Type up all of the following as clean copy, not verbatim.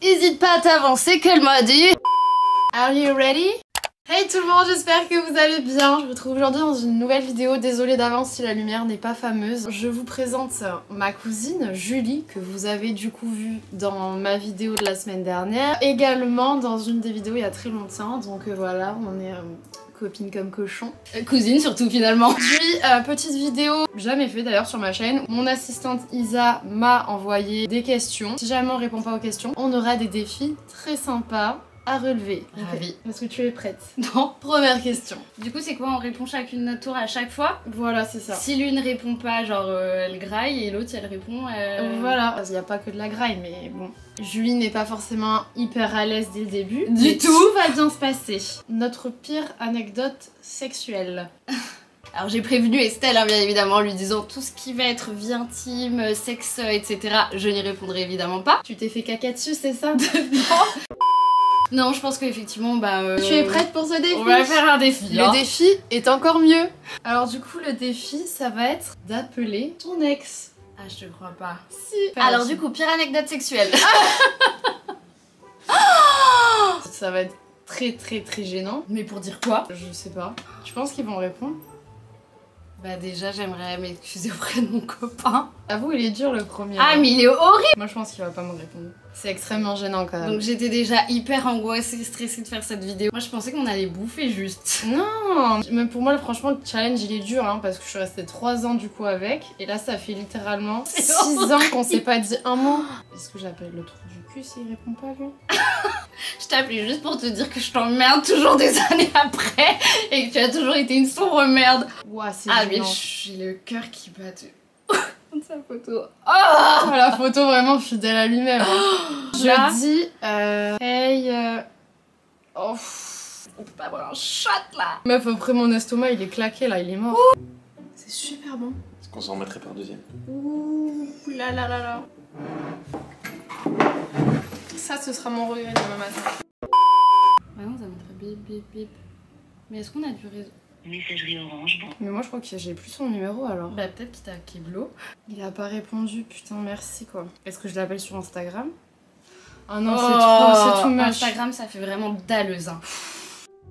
Hésite pas à t'avancer, qu'elle m'a dit. Are you ready? Hey tout le monde, j'espère que vous allez bien. Je vous retrouve aujourd'hui dans une nouvelle vidéo. Désolée d'avance si la lumière n'est pas fameuse. Je vous présente ma cousine Julie, que vous avez du coup vue dans ma vidéo de la semaine dernière. Également dans une des vidéos il y a très longtemps. Donc voilà, on est copine comme cochon. Cousine surtout finalement. Puis petite vidéo, jamais fait d'ailleurs sur ma chaîne. Mon assistante Isa m'a envoyé des questions. Si jamais on répond pas aux questions, on aura des défis très sympas à relever. Ravi. Est-ce que tu es prête? Non. Première question. Du coup, c'est quoi? On répond chacune notre tour à chaque fois? Voilà, c'est ça. Si l'une répond pas, genre elle graille, et l'autre, elle répond. Voilà. Il n'y a pas que de la graille, mais bon. Julie n'est pas forcément hyper à l'aise dès le début. Du tout. Tout va bien se passer. Notre pire anecdote sexuelle. Alors j'ai prévenu Estelle, hein, bien évidemment, en lui disant tout ce qui va être vie intime, sexe, etc. Je n'y répondrai évidemment pas. Tu t'es fait caca dessus, c'est ça? Non, je pense qu'effectivement, Tu es prête pour ce défi? On va faire un défi. Le défi est encore mieux. Alors du coup, le défi, ça va être d'appeler ton ex. Ah, je te crois pas. Si. Alors du coup, pire anecdote sexuelle. Ça va être très gênant. Mais pour dire quoi? Je sais pas. Je pense qu'ils vont répondre. Bah déjà, j'aimerais m'excuser auprès de mon copain. Avoue, il est dur le premier. Ah, mais il est horrible. Moi, je pense qu'il va pas me répondre. C'est extrêmement gênant quand même. Donc j'étais déjà hyper angoissée, stressée de faire cette vidéo. Moi, je pensais qu'on allait bouffer juste. Non, mais pour moi, franchement, le challenge, il est dur, hein, parce que je suis restée 3 ans du coup avec. Et là, ça fait littéralement 6 ans qu'on s'est pas dit un mot. Est-ce que j'appelle le trou du cul s'il répond pas, lui? Je t'ai appelé juste pour te dire que je t'emmerde toujours des années après et que tu as toujours été une sombre merde. Ouah, c'est Ah, mais gênant. j'ai le cœur qui bat de... sa photo. Oh, la photo vraiment fidèle à lui-même. Hein. Là. Je dis, hey, oh. On peut pas avoir un shot là. Meuf, après mon estomac, il est claqué là, il est mort. C'est super bon. Est-ce qu'on s'en remettrait par deuxième? Ouh là là là là. Ça, ce sera mon regret demain matin. Ouais, non, ça mettrait bip bip bip. Mais est-ce qu'on a du réseau? Messagerie orange, bon. Mais moi, je crois que j'ai plus son numéro alors. Bah, peut-être qu'il t'a Keblo. Il a pas répondu, putain, merci quoi. Est-ce que je l'appelle sur Instagram? Ah non, c'est tout much. Instagram, ça fait vraiment dalleuse. Hein.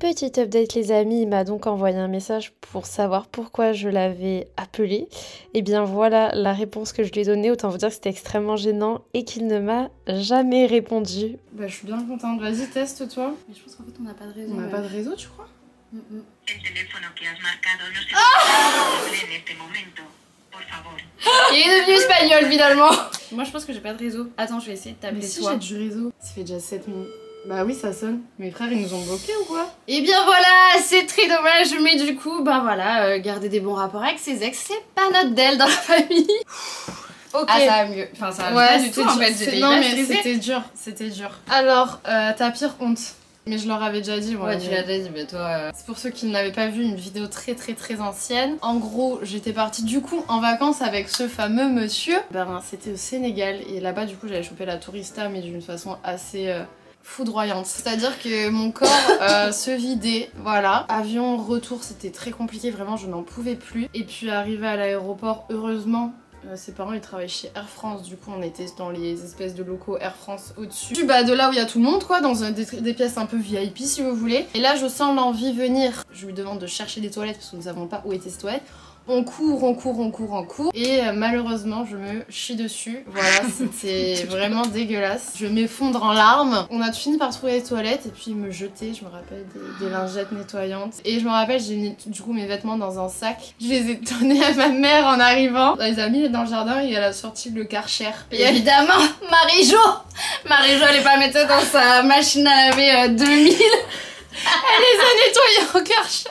Petit update les amis, il m'a donc envoyé un message pour savoir pourquoi je l'avais appelé. Et bien voilà la réponse que je lui ai donnée, autant vous dire que c'était extrêmement gênant et qu'il ne m'a jamais répondu. Bah je suis bien contente, vas-y teste toi. Mais je pense qu'en fait on n'a pas de réseau. On n'a pas de réseau tu crois? El teléfono que has marcado no se encuentra en este momento. Por favor. Il est devenu espagnol finalement. Moi je pense que j'ai pas de réseau. Attends, je vais essayer de Mais t'appeler si toi. j'ai du réseau. Ça fait déjà 7 minutes. Bah oui ça sonne. Mes frères ils nous ont bloqués ou quoi? Et bien voilà, c'est très dommage, mais du coup, bah voilà, garder des bons rapports avec ses ex, c'est pas notre DEL dans la famille. Ok. Ah, ça va mieux. Enfin, ça va pas du tout, tu vas te dire. Non mais c'était dur. Alors, ta pire honte. Mais je leur avais déjà dit. Ouais, tu l'as déjà dit, mais toi... C'est pour ceux qui n'avaient pas vu une vidéo très ancienne. En gros, j'étais partie du coup en vacances avec ce fameux monsieur. Ben, c'était au Sénégal et là-bas du coup j'avais chopé la tourista mais d'une façon assez... foudroyante. C'est-à-dire que mon corps se vidait, voilà. Avion, retour, c'était très compliqué, vraiment je n'en pouvais plus. Et puis arrivé à l'aéroport, heureusement, ses parents ils travaillent chez Air France, du coup on était dans les espèces de locaux Air France au-dessus. Bah de là où il y a tout le monde quoi, dans des pièces un peu VIP si vous voulez. Et là je sens l'envie venir. Je lui demande de chercher des toilettes parce que nous ne savons pas où étaient ces toilettes. On court. Et malheureusement, je me chie dessus. Voilà, c'était vraiment dégueulasse. Je m'effondre en larmes. On a fini par trouver les toilettes et puis me jeter, je me rappelle, des lingettes nettoyantes. Et je me rappelle, j'ai mis du coup mes vêtements dans un sac. Je les ai donnés à ma mère en arrivant. Elle les a mis dans le jardin et elle a sorti le Karcher. Et évidemment, Marie-Jo, elle est pas mettre dans sa machine à laver 2000. Elle les a nettoyés au Karcher.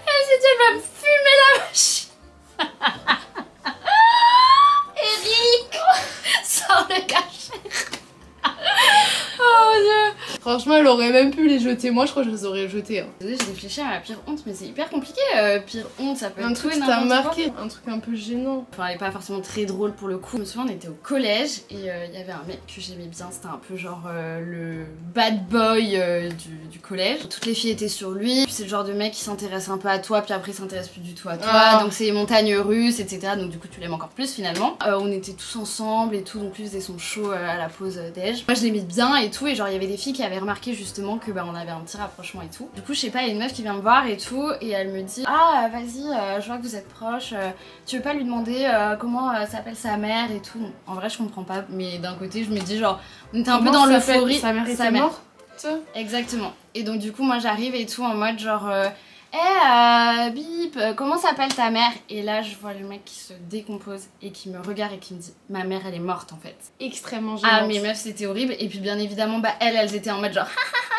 Elle s'est dit, elle va me fumer la machine. Eric, sors le cachet. Oh mon dieu. Franchement, elle aurait même pu les jeter. Moi, je crois que je les aurais jetés. Hein. Désolée, je réfléchis à ma pire honte, mais c'est hyper compliqué. Pire honte, ça peut Un être truc tout et qui t'a n'importe quoi. marqué, un truc un peu gênant. Enfin, elle est pas forcément très drôle pour le coup. Je me souviens, on était au collège et il y avait un mec que j'aimais bien. C'était un peu genre le bad boy du collège. Toutes les filles étaient sur lui. C'est le genre de mec qui s'intéresse un peu à toi, puis après il s'intéresse plus du tout à toi. Ah. Donc c'est les montagnes russes, etc. Donc du coup, tu l'aimes encore plus finalement. On était tous ensemble et tout. Donc lui faisait son show à la pause déj. Moi, je l'aimais bien et tout. Et genre, il y avait des filles qui avaient remarqué justement que on avait un petit rapprochement et tout. Du coup, je sais pas, il y a une meuf qui vient me voir et tout. Et elle me dit: ah, vas-y, je vois que vous êtes proches. Tu veux pas lui demander comment s'appelle sa mère et tout. En vrai, je comprends pas, mais d'un côté, je me dis genre, on était un peu dans l'euphorie. Sa mère était morte. Exactement. Et donc du coup, moi j'arrive et tout en mode genre, bip, comment s'appelle ta mère? Et là, je vois le mec qui se décompose et qui me regarde et qui me dit: ma mère, elle est morte en fait. Extrêmement gênant. Ah mais meuf, c'était horrible. Et puis bien évidemment, elles étaient en mode genre,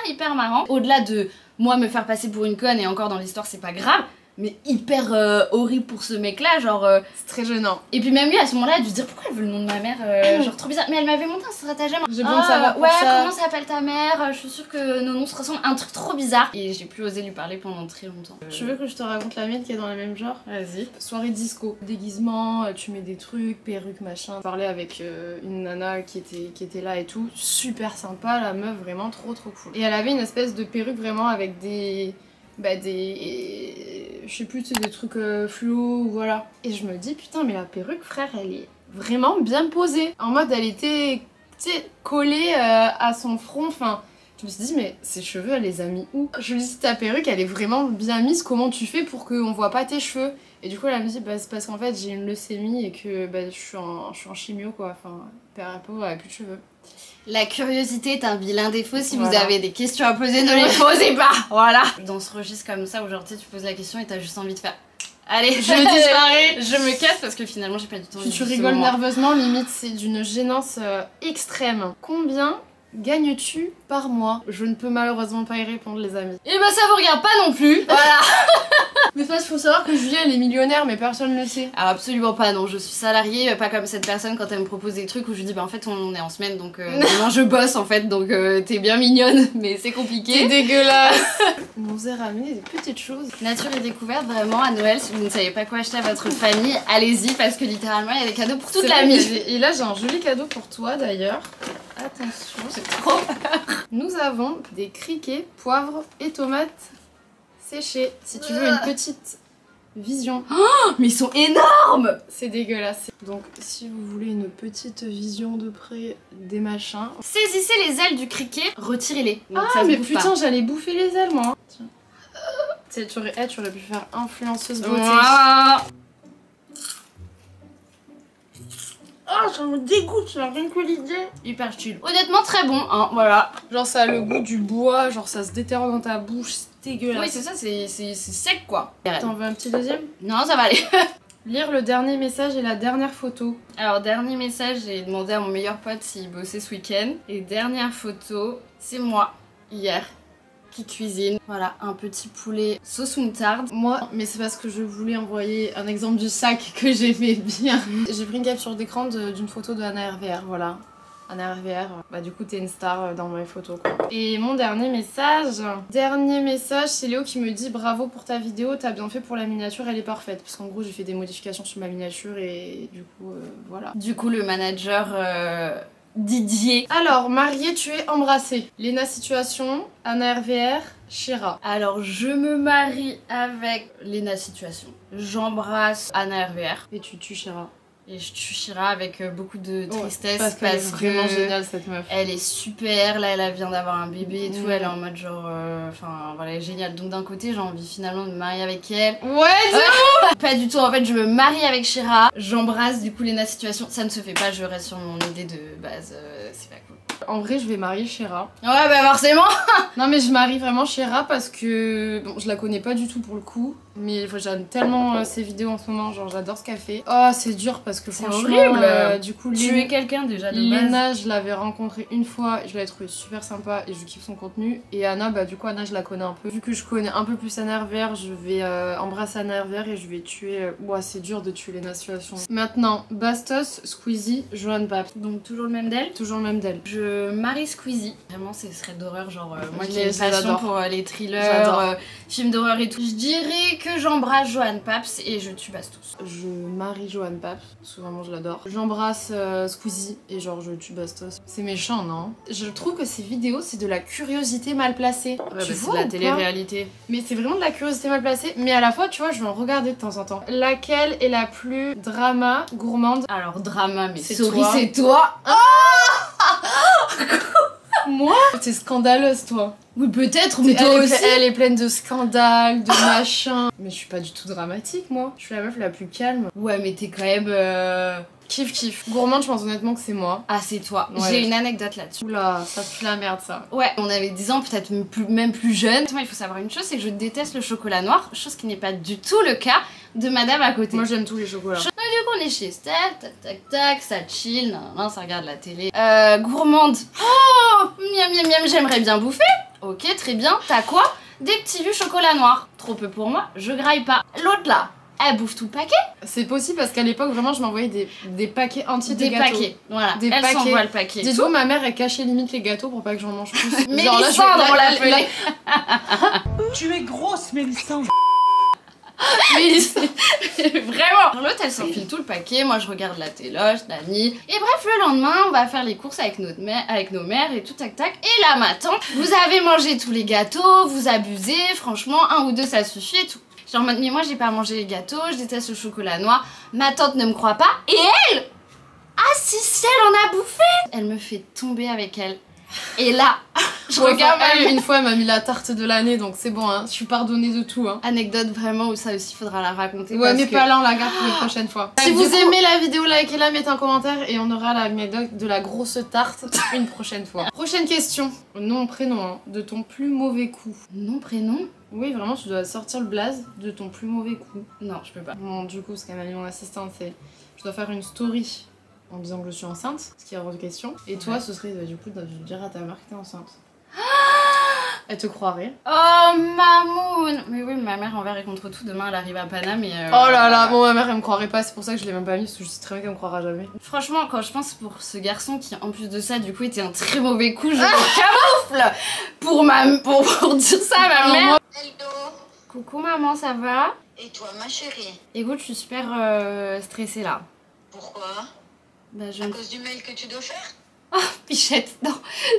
hyper marrant. Au-delà de moi me faire passer pour une conne, et encore dans l'histoire, c'est pas grave. Mais hyper horrible pour ce mec là, genre c'est très gênant. Et puis même lui à ce moment là, elle a dû se dire: pourquoi elle veut le nom de ma mère, genre trop bizarre. Mais elle m'avait monté un stratagème. J'ai besoin de savoir pour ouais, ça. comment s'appelle ta mère, je suis sûre que nos noms se ressemblent. Un truc trop bizarre. Et j'ai plus osé lui parler pendant très longtemps. Tu veux que je te raconte la mienne qui est dans le même genre? Vas-y. Soirée disco, déguisement, tu mets des trucs, perruque, machin. Je parlais avec une nana qui était là et tout, super sympa, la meuf vraiment trop cool. Et elle avait une espèce de perruque vraiment avec des je sais plus, des trucs fluo, voilà. Et je me dis putain, mais la perruque, frère, elle est vraiment bien posée. En mode, elle était, tu sais, collée à son front, enfin. Je me suis dit, mais ces cheveux, elle les a mis où? Je lui dis, ta perruque, elle est vraiment bien mise, comment tu fais pour qu'on voit pas tes cheveux? Et du coup, elle me dit, c'est parce qu'en fait, j'ai une leucémie et que je suis en chimio, quoi. Enfin, père elle a plus de cheveux. La curiosité est un vilain défaut. Si Voilà. vous avez des questions à poser, ne les posez pas. Voilà. Dans ce registre comme ça, aujourd'hui, tu poses la question et t'as juste envie de faire: allez, je disparais, je me casse, parce que finalement, j'ai pas du tout envie de Tu vivre ce rigoles moment. nerveusement, limite, c'est d'une gênance extrême. Combien gagnes-tu par mois? Je ne peux malheureusement pas y répondre, les amis. Et ça vous regarde pas non plus. Voilà. Mais il faut savoir que Julia, elle est millionnaire, mais personne ne le sait. Alors absolument pas, non, je suis salariée, pas comme cette personne quand elle me propose des trucs où je lui dis: en fait on est en semaine, donc non, je bosse en fait, donc t'es bien mignonne, mais c'est compliqué. C'est dégueulasse. On nous a ramené des petites choses. Nature et découverte, vraiment, à Noël, si vous ne savez pas quoi acheter à votre famille, allez-y, parce que littéralement il y a des cadeaux pour toute C'est la vrai, vie. et là, j'ai un joli cadeau pour toi, d'ailleurs. Attention, C'est trop. nous avons des criquets, poivre et tomates séchées. Si tu veux une petite vision. Mais ils sont énormes. C'est dégueulasse. Donc, si vous voulez une petite vision de près des machins. Saisissez les ailes du criquet, retirez-les. Donc ça Ah, se mais bouffe putain, j'allais bouffer les ailes, moi. Tiens. Tu sais, tu aurais pu faire influenceuse pas. beauté. Ouah. Ah, ça me dégoûte, ça, rien que l'idée. Hyper chill. Honnêtement, très bon, hein, voilà. Genre, ça a le goût du bois, genre, ça se déterre dans ta bouche, c'est dégueulasse. Oui, c'est ça, c'est sec quoi. T'en veux un petit deuxième? Non, ça va aller. Lire le dernier message et la dernière photo. Alors, dernier message, j'ai demandé à mon meilleur pote s'il bossait ce week-end. Et dernière photo, c'est moi, hier, qui cuisine. Voilà, un petit poulet sauce moutarde. Moi, mais c'est parce que je voulais envoyer un exemple du sac que j'aimais bien. J'ai pris une capture d'écran d'une photo de Anna RVR, voilà. Anna RVR, bah du coup t'es une star dans mes photos quoi. Et mon dernier message, c'est Léo qui me dit: bravo pour ta vidéo, t'as bien fait pour la miniature, elle est parfaite. Parce qu'en gros j'ai fait des modifications sur ma miniature et du coup voilà. Du coup, le manager Didier. Alors, marié, tu es embrassé. Léna Situation, Anna RVR, Shira. Alors, je me marie avec Léna Situation. J'embrasse Anna RVR. Et tu tues Shira. Et je tue Shira avec beaucoup de tristesse parce qu'elle est vraiment géniale cette meuf. Elle est super, là elle vient d'avoir un bébé et tout, elle est en mode genre, enfin voilà, elle est géniale. Donc d'un côté j'ai envie finalement de me marier avec elle. Ouais, Pas du tout, en fait je me marie avec Shira, j'embrasse du coup Léna Situation, ça ne se fait pas, je reste sur mon idée de base, c'est pas cool. En vrai, je vais marier Shira. Ouais bah forcément. Non mais je marie vraiment Shira parce que bon, je la connais pas du tout pour le coup, mais j'aime tellement ses vidéos en ce moment, genre j'adore ce qu'elle fait. Oh, c'est dur parce que C'est franchement, horrible. du coup, Tuer quelqu'un déjà de base. Léna, je l'avais rencontrée une fois, je l'avais trouvée super sympa et je kiffe son contenu. Et Anna, bah du coup Anna, je la connais un peu. Vu que je connais un peu plus Anna RVR, je vais embrasser Anna RVR et je vais tuer. Ouah, c'est dur de tuer Léna Situation. Maintenant, Bastos, Squeezie, Joan Pap. Donc toujours le même d'elle. Toujours le même d'elle. Je Je marie Squeezie. Vraiment, ce serait d'horreur, genre moi qui ai Je une passion l'adore. pour les thrillers, films d'horreur et tout. Je dirais que j'embrasse Johan Paps et je tue Bastos. Je marie Johan Paps, parce que vraiment je l'adore. J'embrasse Squeezie et genre je tue Bastos. C'est méchant, non? Je trouve que ces vidéos, c'est de la curiosité mal placée. Ouais, Tu bah, vois c'est de la ou télé-réalité. Mais c'est vraiment de la curiosité mal placée, mais à la fois, tu vois, je vais en regarder de temps en temps. Laquelle est la plus drama, gourmande? Alors, drama, mais C'est sorry, toi. c'est toi. Moi? T'es scandaleuse, toi. Oui, peut-être, mais toi aussi. Elle est pleine de scandales, de machins. Mais je suis pas du tout dramatique, moi. Je suis la meuf la plus calme. Ouais, mais t'es quand même... Kiff kiff. Gourmande, je pense honnêtement que c'est moi. Ah, c'est toi. Ouais. J'ai une anecdote là-dessus. Oula, ça pue la merde, ça. Ouais, on avait 10 ans, peut-être même plus jeune. Moi, il faut savoir une chose, c'est que je déteste le chocolat noir, chose qui n'est pas du tout le cas de madame à côté. Moi, j'aime tous les chocolats. Du coup, on est chez Estelle, tac tac tac, ça chill, nan, ça regarde la télé. Gourmande. Oh, miam miam miam, j'aimerais bien bouffer. Ok, très bien. T'as quoi? Des petits lus chocolat noir. Trop peu pour moi, je graille pas. L'autre là, elle bouffe tout le paquet. C'est possible parce qu'à l'époque, vraiment, je m'envoyais des paquets entiers de Des gâteaux. paquets, voilà. Des Elle paquets. s'envoie le paquet. Dis-toi, ma mère, elle cachait limite les gâteaux pour pas que j'en mange plus. Mais Genre, là, Mélissandre, je- on là, l'appelait. Tu es grosse, Mélissandre. Vraiment. L'autre, elle s'enfile tout le paquet. Moi, je regarde la téloche, Dani. Et bref, le lendemain, on va faire les courses avec nos mères et tout, tac tac. Et là, ma tante, vous avez mangé tous les gâteaux, vous abusez. Franchement, un ou deux, ça suffit et tout. Genre, mais moi, j'ai pas mangé les gâteaux, je déteste le chocolat noir. Ma tante ne me croit pas. Et elle, ah si, elle en a bouffé. Elle me fait tomber avec elle. Et là, je regarde elle, une fois, elle m'a mis la tarte de l'année, donc c'est bon, hein. Je suis pardonnée de tout, hein. anecdote vraiment où ça aussi faudra la raconter. Ouais, parce mais que... pas là, on la garde pour une prochaine fois. Si Du vous coup- aimez la vidéo, likez-la, mettez un commentaire et on aura l'anecdote de la grosse tarte une prochaine fois. Prochaine question. Nom, prénom, hein, de ton plus mauvais coup. Nom, prénom? Oui, vraiment, tu dois sortir le blaze de ton plus mauvais coup. Non, je peux pas. Bon, du coup, ce qu'elle m'a dit mon assistante, c'est je dois faire une story en disant que je suis enceinte, ce qui est hors de question. Et toi, ce serait du coup de dire à ta mère que t'es enceinte. Elle te croirait. Oh, mamoun. Mais oui, ma mère envers et contre tout, demain elle arrive à Paname et... Oh là là, bon, ma mère, elle me croirait pas, c'est pour ça que je l'ai même pas mis, parce que je sais très bien qu'elle me croira jamais. Franchement, quand je pense pour ce garçon qui, en plus de ça, du coup, était un très mauvais coup, je me camoufle pour dire ça à ma mère. Hello. Coucou maman, ça va? Et toi, ma chérie? Écoute, je suis super stressée là. Pourquoi? Bah, je À ne... cause du mail que tu dois faire? Pichette, non,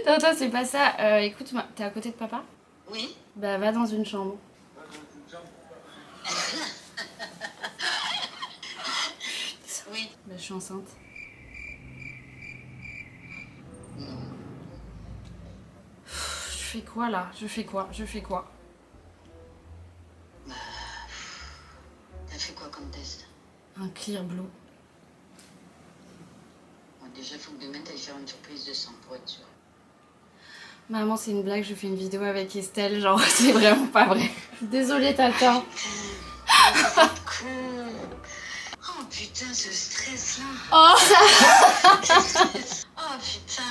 non, c'est pas ça. Écoute, t'es à côté de papa? Oui. Bah, va dans une chambre. Oui. Bah, je suis enceinte. Je fais quoi là? Je fais quoi? T'as fait quoi comme test? Un clear blue. Bon, déjà, faut que demain t'ailles faire une surprise de sang pour être sûr. Maman, c'est une blague, je fais une vidéo avec Estelle, genre c'est vraiment pas vrai. Désolée, Tata. Cool. Oh putain, ce stress là. Oh Oh putain.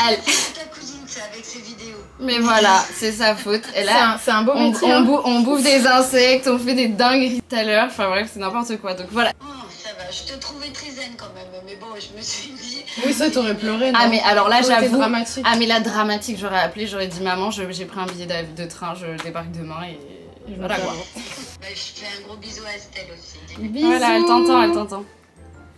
Elle- C'est ta cousine ça avec ses vidéos. Mais voilà, c'est sa faute. Et là, C'est un beau métier. hein. on bouffe des insectes, on fait des dingueries tout à l'heure, enfin bref, c'est n'importe quoi. Donc voilà. Oh ça va, je te trouvais très zen quand même. Mais bon, je me suis dit. Oui, ça, t'aurais pleuré. Ah non? mais alors là, Toi, t'es j'avoue. dramatique. Ah mais la dramatique, j'aurais appelé, j'aurais dit maman, j'ai pris un billet de train, je débarque demain et Je voilà me quoi. Bah, je fais un gros bisou à Estelle aussi. Bisous. Voilà, elle t'entend.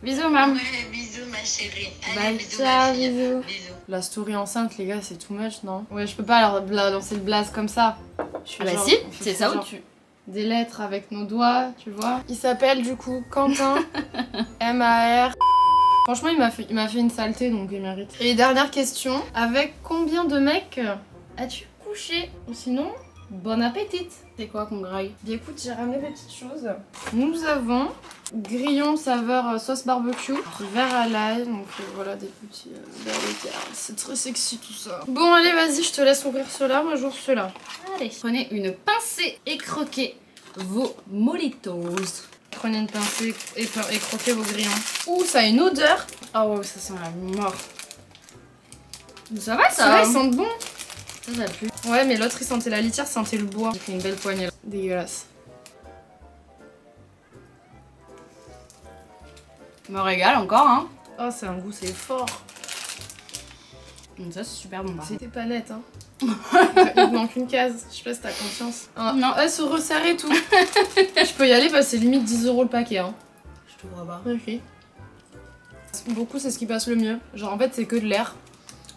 Bisous mam. Ouais, bisous ma chérie. Allez, Bye, bisous ciao, ma fille. bisous. Bisous. La story enceinte, les gars, c'est too much, non? Ouais, je peux pas leur lancer le blaze comme ça. Je suis Ah bah genre- si, on fait c'est ça genre où tu... Des lettres avec nos doigts, tu vois. Il s'appelle du coup Quentin. M-A-R. Franchement, il m'a fait une saleté, donc il mérite. Et dernière question. Avec combien de mecs as-tu couché? Ou sinon, bon appétit. C'est quoi qu'on graille? Bien écoute, j'ai ramené des petites choses. Nous avons grillon saveur sauce barbecue, verre à l'ail, donc voilà des petits verres de terre. C'est très sexy tout ça. Bon allez vas-y, je te laisse ouvrir cela, moi j'ouvre cela. Allez, prenez une pincée et croquez vos molitos. Prenez une pincée et croquez vos grillons. Ouh, ça a une odeur. Oh ouais, ça sent la mort. Ça va Ceux-là ça? ils sentent bon. Ça pue. Ouais mais l'autre il sentait la litière, sentait le bois. J'ai fait une belle poignée là. Dégueulasse. Me régale encore hein. Oh c'est un goût, c'est fort. Donc ça c'est super bon. C'était pas net hein. Il te manque une case, je sais pas si t'as conscience. Non. Elle se resserre et tout. Je peux y aller parce que c'est limite 10 € le paquet hein. Je te vois pas. Ok. Beaucoup c'est ce qui passe le mieux. Genre en fait c'est que de l'air.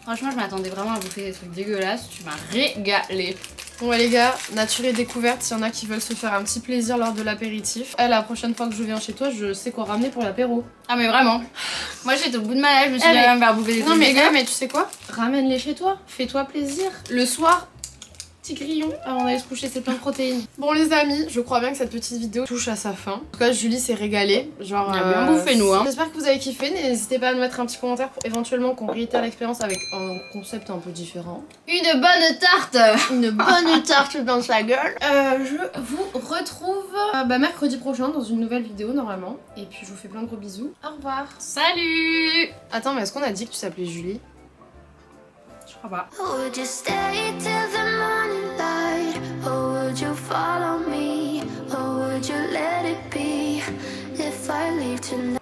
Franchement je m'attendais vraiment à bouffer des trucs dégueulasses, tu m'as régalé. Bon ouais les gars, nature et découverte, s'il y en a qui veulent se faire un petit plaisir lors de l'apéritif. La prochaine fois que je viens chez toi, je sais quoi ramener pour l'apéro. Ah mais vraiment. Moi j'étais au bout de ma life, je me suis dit elle va me faire bouffer des Non trucs mais, dégueux. mais tu sais quoi? Ramène-les chez toi, fais-toi plaisir. Le soir, petit grillon avant d'aller se coucher, c'est plein de protéines. Bon les amis, je crois bien que cette petite vidéo touche à sa fin. En tout cas Julie s'est régalée. Genre, on a bien bouffé nous hein. J'espère que vous avez kiffé, n'hésitez pas à nous mettre un petit commentaire pour éventuellement qu'on réitère l'expérience avec un concept un peu différent. Une bonne tarte. Une bonne tarte dans sa gueule. Je vous retrouve mercredi prochain dans une nouvelle vidéo normalement. Et puis je vous fais plein de gros bisous. Au revoir. Salut. Attends mais est-ce qu'on a dit que tu s'appelais Julie? Je crois pas. Would you stay till the morning light? Or would you follow me? Or would you let it be if I leave tonight?